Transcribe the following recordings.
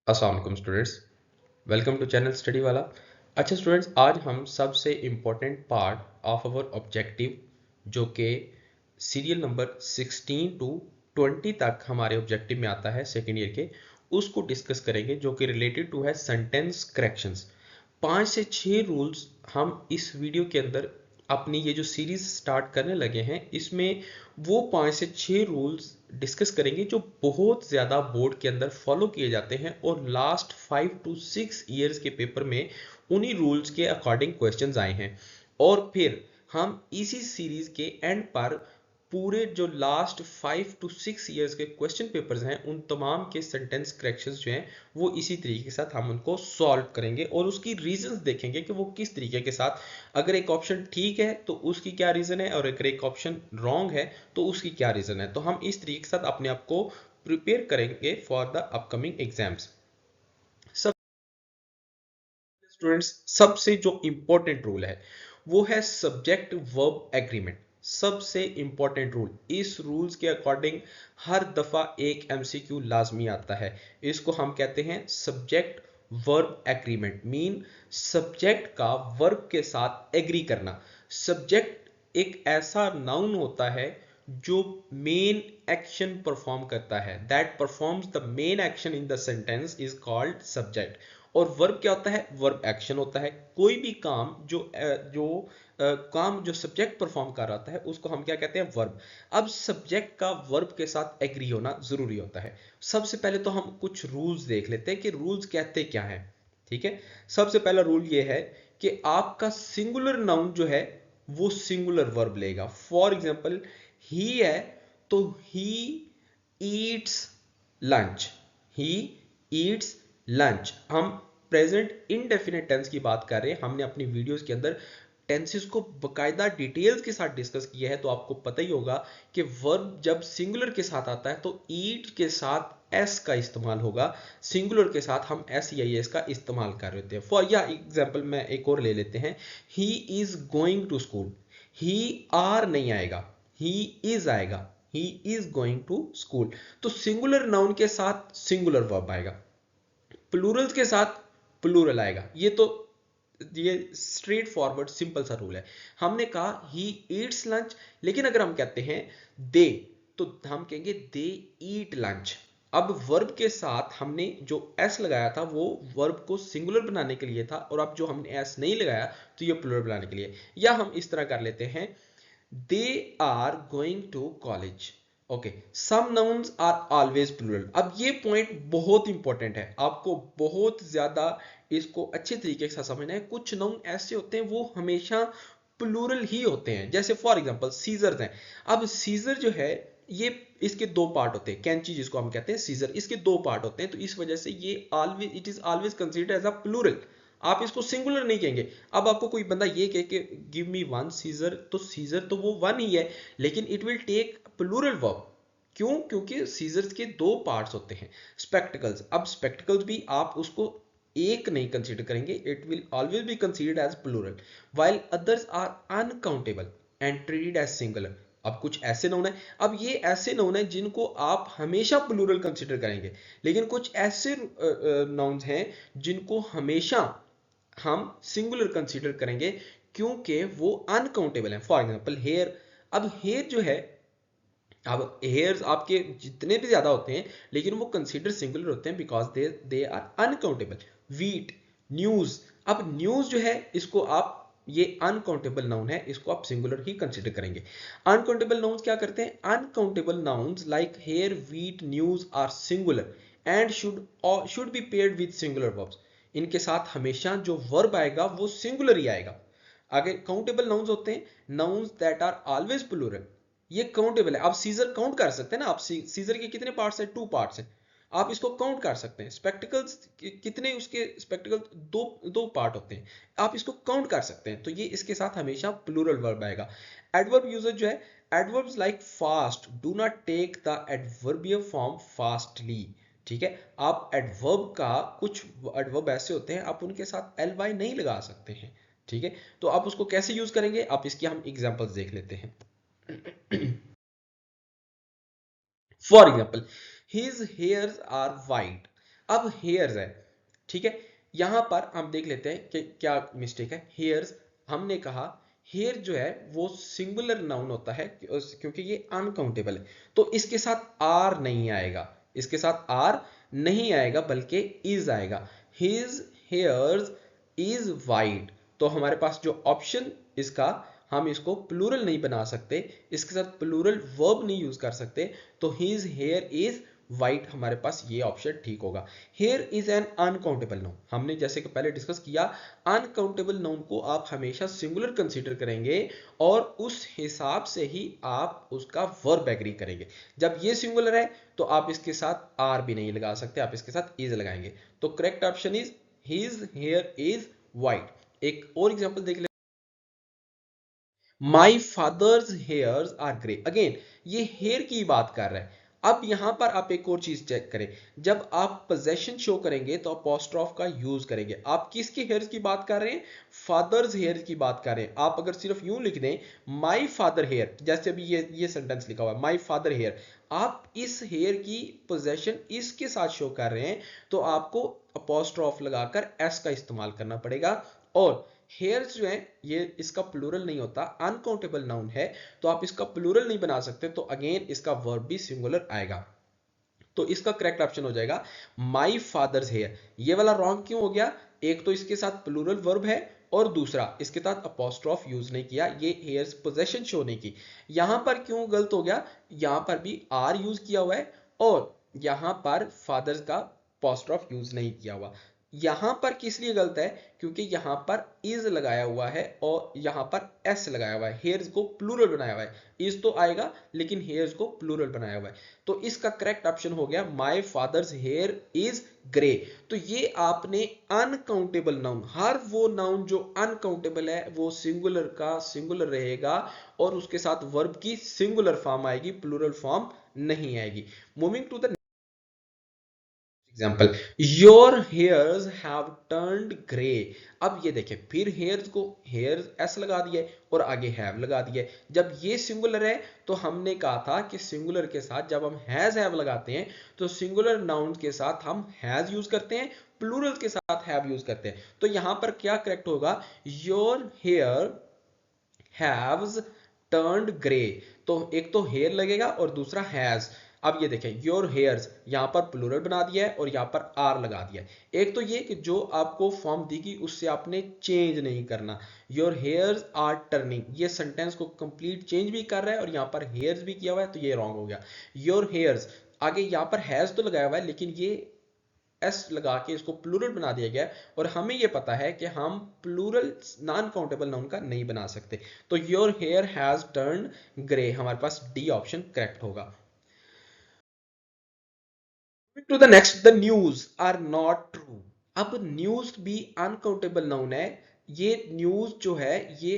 अस्सलाम वालेकुम students, welcome to channel study वाला। अच्छा स्टूडेंट्स, आज हम सबसे important part of our objective जो कि सीरियल नंबर 16 टू 20 तक हमारे ऑब्जेक्टिव में आता है सेकेंड ईयर के, उसको डिस्कस करेंगे जो कि रिलेटेड टू है सेंटेंस करेक्शंस। 5 से 6 रूल्स हम इस वीडियो के अंदर अपनी ये जो सीरीज स्टार्ट करने लगे हैं इसमें वो 5 से 6 रूल्स डिस्कस करेंगे जो बहुत ज़्यादा बोर्ड के अंदर फॉलो किए जाते हैं और लास्ट 5 to 6 ईयर्स के पेपर में उन्हीं रूल्स के अकॉर्डिंग क्वेश्चंस आए हैं। और फिर हम इसी सीरीज के एंड पर पूरे जो लास्ट 5 to 6 ईयर्स के क्वेश्चन पेपर्स हैं उन तमाम के सेंटेंस करेक्शंस जो हैं वो इसी तरीके के साथ हम उनको सॉल्व करेंगे और उसकी रीजंस देखेंगे कि वो किस तरीके के साथ, अगर एक ऑप्शन ठीक है तो उसकी क्या रीजन है और अगर एक ऑप्शन रॉन्ग है तो उसकी क्या रीजन है। तो हम इस तरीके के साथ अपने आप को प्रिपेयर करेंगे फॉर द अपकमिंग एग्जाम्स। सब स्टूडेंट्स, सबसे जो इंपॉर्टेंट रूल है वो है सब्जेक्ट वर्ब एग्रीमेंट। सबसे इंपॉर्टेंट रूल, इस रूल्स के अकॉर्डिंग हर दफा एक एमसीक्यू लाजमी आता है। इसको हम कहते हैं subject verb agreement. Mean subject का वर्ब के साथ एग्री करना। सब्जेक्ट एक ऐसा नाउन होता है जो मेन एक्शन परफॉर्म करता है, that performs the main action in the sentence is called subject. और वर्ब क्या होता है? वर्ब एक्शन होता है। कोई भी काम काम जो सब्जेक्ट परफॉर्म कर रहा है उसको हम क्या कहते हैं? वर्ब। अब सब्जेक्ट का वर्ब के साथ एग्री होना जरूरी होता है। सबसे पहले तो हम कुछ रूल्स देख लेते हैं कि रूल्स कहते क्या है। ठीक है, सबसे पहला रूल ये है कि आपका सिंगुलर नाउन जो है वो सिंगुलर वर्ब लेगा। फॉर एग्जाम्पल ही है तो he eats lunch, he eats lunch. हम प्रेजेंट इनडेफिनेट टेंस की बात कर रहे हैं। हमने अपनी वीडियोस के अंदर टेंसेस को बकायदा डिटेल्स के साथ डिस्कस किया है, तो आपको पता ही होगा कि वर्ब जब सिंगुलर के साथ आता है तो ईट के साथ एस का इस्तेमाल होगा, सिंगुलर के साथ हम एस या एस का इस्तेमाल कर रहे होते हैं। फॉर या एग्जाम्पल में एक और ले लेते हैं, he is going to school. He are नहीं आएगा, ही इज आएगा, he is going to school. तो सिंगुलर नाउन के साथ सिंगुलर वर्ब आएगा, प्लूरल्स के साथ प्लूरल आएगा। ये स्ट्रेट फॉरवर्ड सिंपल सा रूल है। हमने कहा ही ईट्स लंच, लेकिन अगर हम कहते हैं दे तो हम कहेंगे दे ईट लंच। अब वर्ब के साथ हमने जो एस लगाया था वो वर्ब को सिंगुलर बनाने के लिए था, और अब जो हमने एस नहीं लगाया तो ये प्लूरल बनाने के लिए। या हम इस तरह कर लेते हैं, they are going to college. Okay, some nouns are always plural. अब ये पॉइंट बहुत इंपॉर्टेंट है, आपको बहुत ज्यादा इसको अच्छे तरीके से समझना है। कुछ नाउन ऐसे होते हैं वो हमेशा प्लूरल ही होते हैं, जैसे फॉर एग्जांपल सीजर्स हैं। अब सीजर जो है ये, इसके दो पार्ट होते हैं। कैंची जिसको हम कहते हैं सीजर, इसके दो पार्ट होते हैं, तो इस वजह से ये always, it is always considered as a plural. आप इसको सिंगुलर नहीं कहेंगे। अब आपको कोई बंदा ये कहे कि गिव मी वन सीजर, तो सीजर तो वो वन ही है, लेकिन it will take plural verb. क्यों? क्योंकि सीजर्स के दो पार्ट्स होते हैं। स्पेक्टिकल्स, अब स्पेक्टिकल्स भी आप उसको एक नहीं कंसीडर करेंगे, it will always be considered as plural, while others are uncountable and treated as singular. अब कुछ ऐसे नाउन है, अब ये ऐसे नाउन है जिनको आप हमेशा प्लूरल कंसीडर करेंगे, लेकिन कुछ ऐसे नाउन्स हैं जिनको हमेशा हम सिंगुलर कंसीडर करेंगे क्योंकि वो अनकाउंटेबल है। For example hair. अब हेयर जो है, अब हेयर्स आपके जितने भी ज्यादा होते हैं लेकिन वो कंसीडर सिंगुलर होते हैं because they they are uncountable. Wheat, news. अब न्यूज जो है इसको आप, ये अनकाउंटेबल नाउन है, इसको आप सिंगुलर ही कंसीडर करेंगे। अनकाउंटेबल नाउन्स क्या करते हैं? Uncountable nouns like hair, wheat, news are singular and should be paired with singular verbs. इनके साथ हमेशा जो वर्ब आएगा वो सिंगुलर ही आएगा। अगर काउंटेबल नाउन्स होते हैं nouns that are always plural, ये काउंटेबल है। आप सीजर काउंट कर सकते हैं ना, आप सीजर के कितने पार्ट्स हैं? 2 पार्ट्स हैं, आप इसको काउंट कर सकते हैं। स्पेक्टिकल्स कितने, उसके स्पेक्टिकल दो दो पार्ट होते हैं, आप इसको काउंट कर सकते हैं। तो ये इसके साथ हमेशा प्लूरल वर्ब आएगा। एडवर्ब यूजेज जो है, adverbs like fast do not take the adverbial form fastly. ठीक है, आप एडवर्ब का, कुछ एडवर्ब ऐसे होते हैं आप उनके साथ एल वाई नहीं लगा सकते हैं। ठीक है, तो आप उसको कैसे यूज करेंगे, आप इसकी हम एग्जांपल्स देख लेते हैं। For example, his hairs are white. अब हेयर्स है, ठीक है, यहां पर हम देख लेते हैं कि क्या मिस्टेक है। हेयर्स, हमने कहा हेयर जो है वो सिंगुलर नाउन होता है क्योंकि ये अनकाउंटेबल है, तो इसके साथ आर नहीं आएगा, इसके साथ आर नहीं आएगा बल्कि इज आएगा। हिज हेयर्स इज वाइट, तो हमारे पास जो ऑप्शन इसका, हम इसको प्लूरल नहीं बना सकते, इसके साथ प्लूरल वर्ब नहीं यूज कर सकते, तो हिज हेयर इज वाइट, हमारे पास ये ऑप्शन ठीक होगा। Here is an uncountable noun, हमने जैसे कि पहले डिस्कस किया, अनकाउंटेबल नाउन को आप हमेशा सिंगुलर कंसीडर करेंगे और उस हिसाब से ही आप उसका वर्ब एग्री करेंगे। जब ये सिंगुलर है तो आप इसके साथ आर भी नहीं लगा सकते, आप इसके साथ इज लगाएंगे। तो correct option is his hair is white. एक और एग्जांपल देख ले, my father's hairs are grey. Again ये हेयर की बात कर रहा है। अब यहां पर आप एक और चीज चेक करें, जब आप पोजेशन शो करेंगे तो अपोस्ट्रोफ का यूज करेंगे। आप किसके हेयर्स की बात कर रहे हैं? फादर्स हेयर की बात कर रहे हैं। आप अगर सिर्फ यूं लिख दें माई फादर हेयर, जैसे अभी ये सेंटेंस लिखा हुआ है माई फादर हेयर, आप इस हेयर की पोजेशन इसके साथ शो कर रहे हैं, तो आपको अपोस्ट्रोफ लगाकर एस का इस्तेमाल करना पड़ेगा। और हेयर्स जो है ये इसका प्लूरल नहीं होता, अनकाउंटेबल नाउन है, तो आप इसका प्लूरल नहीं बना सकते, तो अगेन इसका वर्ब भी सिंगुलर आएगा। तो इसका करेक्ट ऑप्शन हो जाएगा माई फादर्स हेयर। ये वाला रॉन्ग क्यों हो गया? एक तो इसके साथ प्लूरल वर्ब है और दूसरा इसके साथ अपोस्ट्रोफ यूज नहीं किया, ये हेयर्स पोजेशन शो नहीं की। यहां पर क्यों गलत हो गया? यहां पर भी आर यूज किया हुआ है और यहां पर फादर्स का अपोस्ट्रोफ यूज नहीं किया हुआ। यहां पर किस लिए गलत है? क्योंकि यहां पर इज लगाया हुआ है और यहां पर एस लगाया हुआ है, हेयर्स को प्लूरल बनाया हुआ है। इज तो आएगा लेकिन हेयर्स को प्लूरल बनाया हुआ है, तो इसका करेक्ट ऑप्शन हो गया my father's here is grey. तो ये आपने अनकाउंटेबल नाउन, हर वो नाउन जो अनकाउंटेबल है वो सिंगुलर का सिंगुलर रहेगा और उसके साथ वर्ब की सिंगुलर फॉर्म आएगी, प्लूरल फॉर्म नहीं आएगी। Moving to the example, your hairs have turned grey. अब ये देखें, फिर हेयर्स को हेयर्स एस लगा दिया और आगे हैव लगा दिया। जब ये सिंगुलर है तो हमने कहा था कि सिंगुलर के साथ जब हम हैज हैव लगाते हैं तो सिंगुलर नाउन के साथ हम हैज यूज करते हैं, प्लूरल के साथ हैव यूज करते हैं। तो यहां पर क्या करेक्ट होगा? Your hair haves turned grey, तो एक तो हेयर लगेगा और दूसरा हैज। अब ये देखें, योर हेयर्स यहां पर प्लूरल बना दिया है और यहां पर आर लगा दिया है। एक तो ये कि जो आपको फॉर्म दी उससे आपने चेंज नहीं करना। योर हेयर्स आर टर्निंग, ये सेंटेंस को कंप्लीट चेंज भी कर रहा है और यहां पर हेयर्स भी किया हुआ है, तो ये रॉन्ग हो गया। योर हेयर्स, आगे यहां पर हैज तो लगाया हुआ है लेकिन ये एस लगा के इसको प्लूरल बना दिया गया और हमें यह पता है कि हम प्लूरल नॉन काउंटेबल नाउन का नहीं बना सकते। तो your hair has turn grey, हमारे पास डी ऑप्शन करेक्ट होगा। To the next, the news are not true. अब न्यूज भी अनकाउंटेबल नाउन है। ये न्यूज जो है ये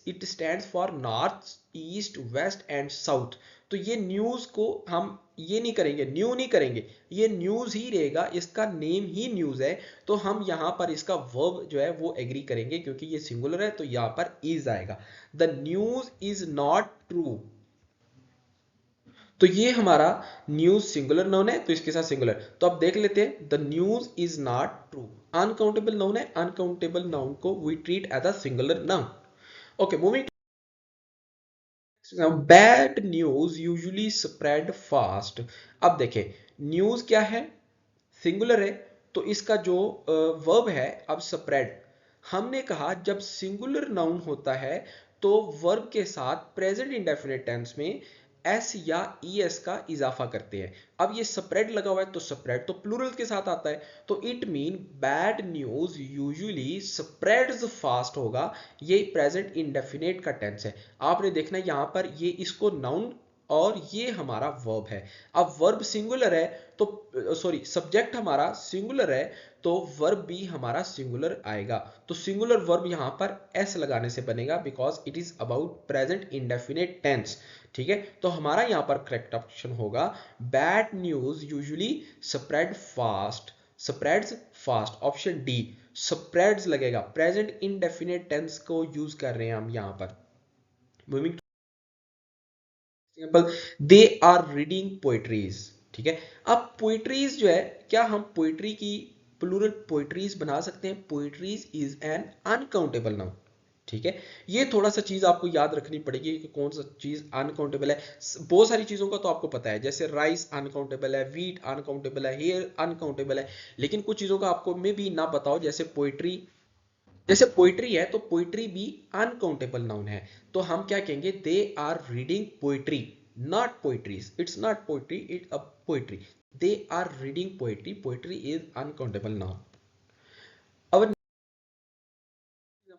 it stands for north, east, west and south. तो ये न्यूज को हम ये नहीं करेंगे, न्यू नहीं करेंगे, ये न्यूज ही रहेगा, इसका नेम ही न्यूज है। तो हम यहां पर इसका वर्ब जो है वो एग्री करेंगे क्योंकि ये सिंगुलर है, तो यहां पर इज आएगा। The news is not true, तो ये हमारा न्यूज सिंगुलर नाउन है तो इसके साथ सिंगुलर। तो अब देख लेते हैं, the news is not true uncountable noun है, अनकाउंटेबल नाउन को we treat as a singular noun. Okay, moving, bad news usually spread fast. अब देखें, न्यूज क्या है? सिंगुलर है, तो इसका जो वर्ब है अब स्प्रेड। हमने कहा जब सिंगुलर नाउन होता है तो वर्ब के साथ प्रेजेंट इंडेफिनिट टेंस में एस या ई एस का इजाफा करते हैं। अब ये स्प्रेड लगा हुआ है तो स्प्रेड तो प्लूरल के साथ आता है, तो it mean bad news usually spreads fast होगा। ये प्रेजेंट इंडेफिनिट का टेंस है। आपने देखना यहां पर ये इसको नाउन और ये हमारा वर्ब है। अब वर्ब सिंगुलर है तो सॉरी सब्जेक्ट हमारा सिंगुलर है तो वर्ब भी हमारा सिंगुलर आएगा। तो सिंगुलर वर्ब यहां पर एस लगाने से बनेगा because it is about present indefinite tense. ठीक है, तो हमारा यहां पर करेक्ट ऑप्शन होगा bad news usually spread fast, spreads fast, option D spreads लगेगा। प्रेजेंट इंडेफिनिट टेंस को यूज कर रहे हैं हम यहां पर। Moving, they are reading poetries. ठीक है। अब पोइट्रीज जो है, क्या हम पोइट्री की प्लूरल पोइट्रीज बना सकते हैं? Poetries is an uncountable noun, ठीक है। ये थोड़ा सा चीज आपको याद रखनी पड़ेगी कि कौन सा चीज अनकाउंटेबल है। बहुत सारी चीजों का तो आपको पता है, जैसे राइस अनकाउंटेबल है, वीट अनकाउंटेबल है, हेयर अनकाउंटेबल है, लेकिन कुछ चीजों का आपको में भी ना पता हो, जैसे पोइट्री, जैसे पोइट्री है तो पोइट्री भी अनकाउंटेबल नाउन है, तो हम क्या कहेंगे? They are reading poetry, not poetries, it's not poetry, it a poetry, they are reading poetry, poetry is uncountable noun. अब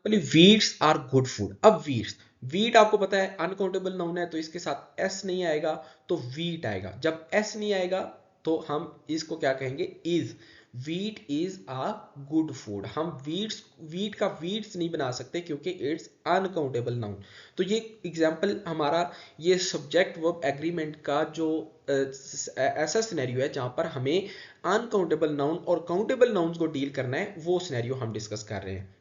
वीट्स आर गुड फूड। अब वीट्स, वीट आपको पता है अनकाउंटेबल नाउन है, तो इसके साथ एस नहीं आएगा तो वीट आएगा। जब एस नहीं आएगा तो हम इसको क्या कहेंगे? Is. Wheat is a good food. हम वीट्स, वीट का वीट्स नहीं बना सकते क्योंकि इट्स अनकाउंटेबल नाउन। तो ये एग्जांपल हमारा ये सब्जेक्ट वर्ब एग्रीमेंट का जो ऐसा सिनेरियो है जहां पर हमें अनकाउंटेबल नाउन और काउंटेबल नाउन्स को डील करना है, वो सिनेरियो हम डिस्कस कर रहे हैं।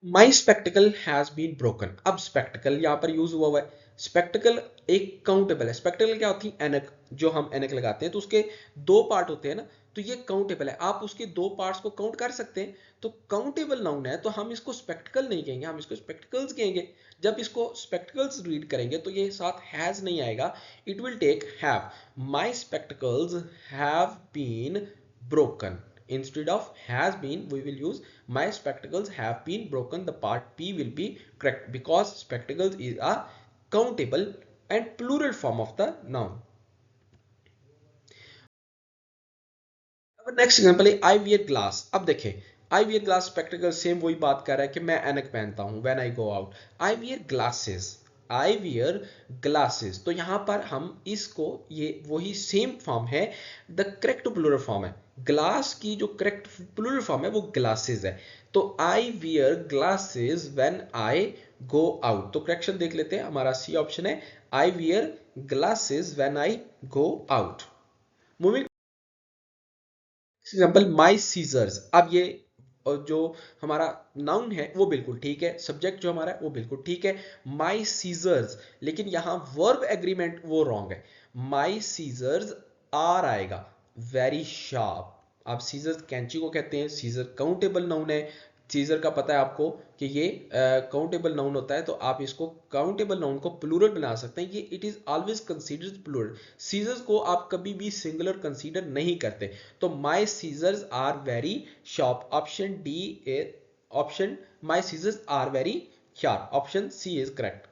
माई स्पेक्टिकल हैज बीन ब्रोकन। अब स्पेक्टिकल यहां पर यूज हुआ हुआ है। स्पेक्टिकल एक काउंटेबल है। स्पेक्टिकल क्या होती है? एनक, जो हम एनक लगाते हैं तो उसके दो पार्ट होते हैं ना, तो ये काउंटेबल है, आप उसके दो पार्ट्स को काउंट कर सकते हैं, तो काउंटेबल नाउन है, तो हम इसको स्पेक्टिकल नहीं कहेंगे, हम इसको स्पेक्टिकल्स कहेंगे। जब इसको स्पेक्टिकल्स रीड करेंगे तो ये साथ हैज नहीं आएगा, it will take have. My spectacles have been broken. Instead of has been, we will use my spectacles have been broken. The part P will be correct because spectacles is a countable and plural form of the noun. Next example है I wear glass. अब देखें, I wear glass spectacled same वही बात कर रहा है कि मैं एनक पहनता हूं, when I go out. I wear glasses, I wear glasses, तो यहां पर हम इसको, ये वही सेम फॉर्म है, द करेक्ट प्लूरल फॉर्म है। ग्लास की जो करेक्ट प्लूरल फॉर्म है वो ग्लासेस है, तो I wear glasses when I go out. तो करेक्शन देख लेते हैं, हमारा सी ऑप्शन है, I wear glasses when I go out. Moving example, my scissors. अब ये जो हमारा नाउन है वो बिल्कुल ठीक है, सब्जेक्ट जो हमारा है वो बिल्कुल ठीक है, माई सीजर्स, लेकिन यहां वर्ब एग्रीमेंट वो रॉन्ग है। माई सीजर्स आर आएगा, वेरी शार्प। आप सीजर्स कैंची को कहते हैं, सीजर काउंटेबल नाउन है, सीजर का पता है आपको कि ये काउंटेबल नाउन होता है, तो आप इसको काउंटेबल नाउन को प्लूरल बना सकते हैं। ये it is always considered plural, scissors को आप कभी भी सिंगुलर कंसीडर नहीं करते। तो my scissors are very sharp, option D A, option my scissors are very sharp, option C is correct.